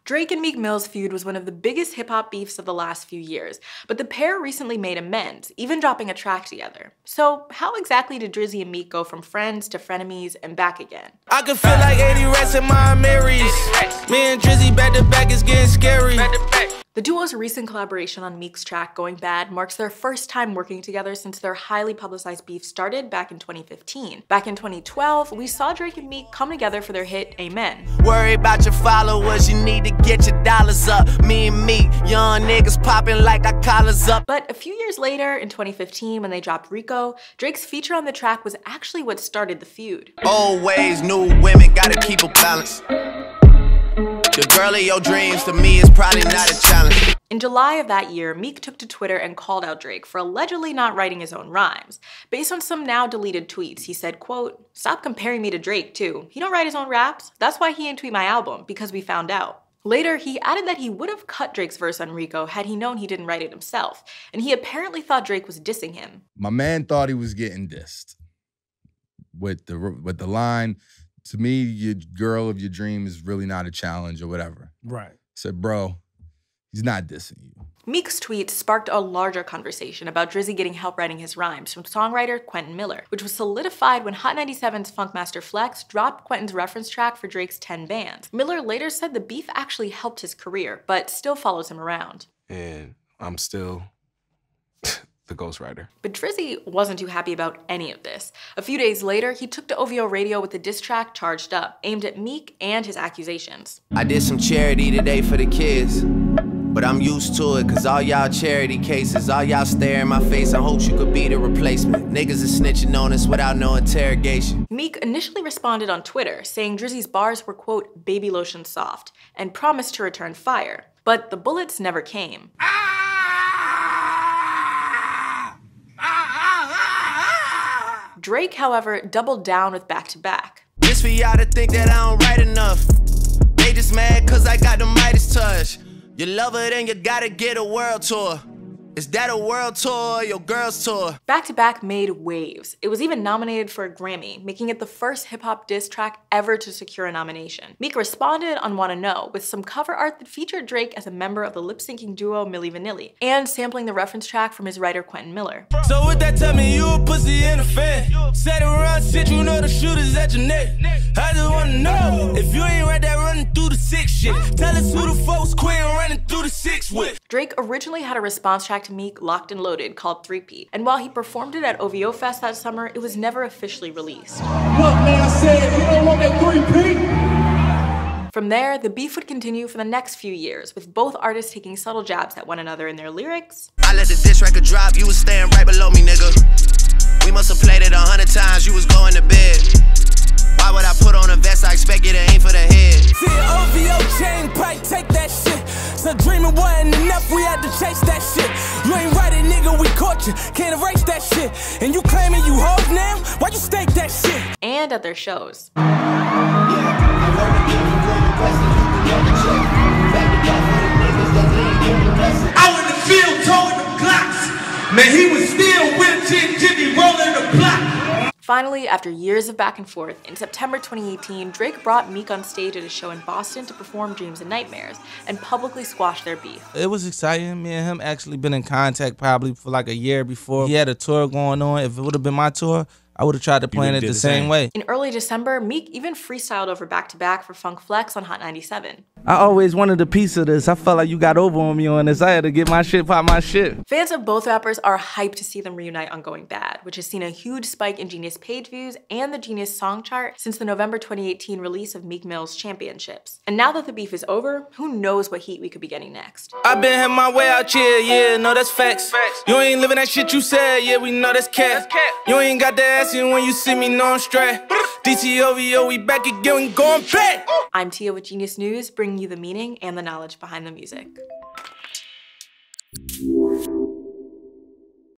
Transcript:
Drake and Meek Mill's feud was one of the biggest hip-hop beefs of the last few years, but the pair recently made amends, even dropping a track together. So how exactly did Drizzy and Meek go from friends to frenemies and back again? I can feel like 80 rats in my Marys. Me and Drizzy back to back is getting scary. The duo's recent collaboration on Meek's track Going Bad marks their first time working together since their highly publicized beef started back in 2015. Back in 2012, we saw Drake and Meek come together for their hit Amen. Worry about your followers, you need to get your dollars up. Me and Meek, young niggas popping like our collars up. But a few years later, in 2015, when they dropped Rico, Drake's feature on the track was actually what started the feud. Old ways, new women, gotta keep a balance. The girl of your dreams to me is probably not a challenge. In July of that year, Meek took to Twitter and called out Drake for allegedly not writing his own rhymes. Based on some now deleted tweets, he said, quote, "Stop comparing me to Drake too. He don't write his own raps. That's why he ain't tweet my album, because we found out." Later, he added that he would have cut Drake's verse on Rico had he known he didn't write it himself, and he apparently thought Drake was dissing him. My man thought he was getting dissed with the line, "To me, your girl of your dream is really not a challenge," or whatever. Right. I said, bro, he's not dissing you. Meek's tweet sparked a larger conversation about Drizzy getting help writing his rhymes from songwriter Quentin Miller, which was solidified when Hot 97's Funkmaster Flex dropped Quentin's reference track for Drake's 10 Bands. Miller later said the beef actually helped his career, but still follows him around. And I'm still the ghostwriter. But Drizzy wasn't too happy about any of this. A few days later, he took to OVO Radio with the diss track Charged Up, aimed at Meek and his accusations. I did some charity today for the kids, but I'm used to it, cause all y'all charity cases, all y'all stare in my face, I hope you could be the replacement. Niggas is snitching on us without no interrogation. Meek initially responded on Twitter, saying Drizzy's bars were, quote, baby lotion soft, and promised to return fire. But the bullets never came. Drake, however, doubled down with back-to-back. This for y'all to think that I don't write enough. They just mad cause I got the Midas touch. You love it and you gotta get a world tour. Is that a world tour or your girl's tour? Back-to-Back made waves. It was even nominated for a Grammy, making it the first hip-hop diss track ever to secure a nomination. Meek responded on Wanna Know with some cover art that featured Drake as a member of the lip-syncing duo Milli Vanilli, and sampling the reference track from his writer Quentin Miller. So with that, tell me you a pussy and a fan. Sat around, shit, you know the shooters at your neck. I just wanna know if you ain't right there running through the 6 shit. Tell us who the folks quit running through the 6 with. Drake originally had a response track to Meek, Locked and Loaded, called 3P, and while he performed it at OVO Fest that summer, it was never officially released. Look, man, I said, if you don't want that 3P. From there, the beef would continue for the next few years, with both artists taking subtle jabs at one another in their lyrics. I let the diss record drop, you was staying right below me, nigga. We must have played it 100 times, you was going to bed. Why would I put on a vest? I expect you to aim for the head. See an OVO chain pipe, take that shit. So dreaming wasn't enough, we had to chase that shit. You ain't right it, nigga, we caught you. Can't erase that shit. And you claiming you hoes now? Why you stake that shit? And at their shows. Out in the field, towing the Glocks. Man, he was still with Jimmy rolling the block. Finally, after years of back and forth, in September 2018, Drake brought Meek on stage at a show in Boston to perform Dreams and Nightmares, and publicly squashed their beef. It was exciting. Me and him actually been in contact probably for like a year before. He had a tour going on. If it would have been my tour, I would have tried to plan it the same way. In early December, Meek even freestyled over Back-to-Back for Funk Flex on Hot 97. I always wanted a piece of this. I felt like you got over on me on this. I had to get my shit, pop my shit. Fans of both rappers are hyped to see them reunite on Going Bad, which has seen a huge spike in Genius page views and the Genius song chart since the November 2018 release of Meek Mill's Championships. And now that the beef is over, who knows what heat we could be getting next. I've been having my way out here, yeah, no, that's facts. You ain't living that shit you said, yeah, we know that's cat. You ain't got that ass in when you see me, no, I'm straight. DTOVO, we back again, we going back. I'm Tia with Genius News, bringing you the meaning and the knowledge behind the music.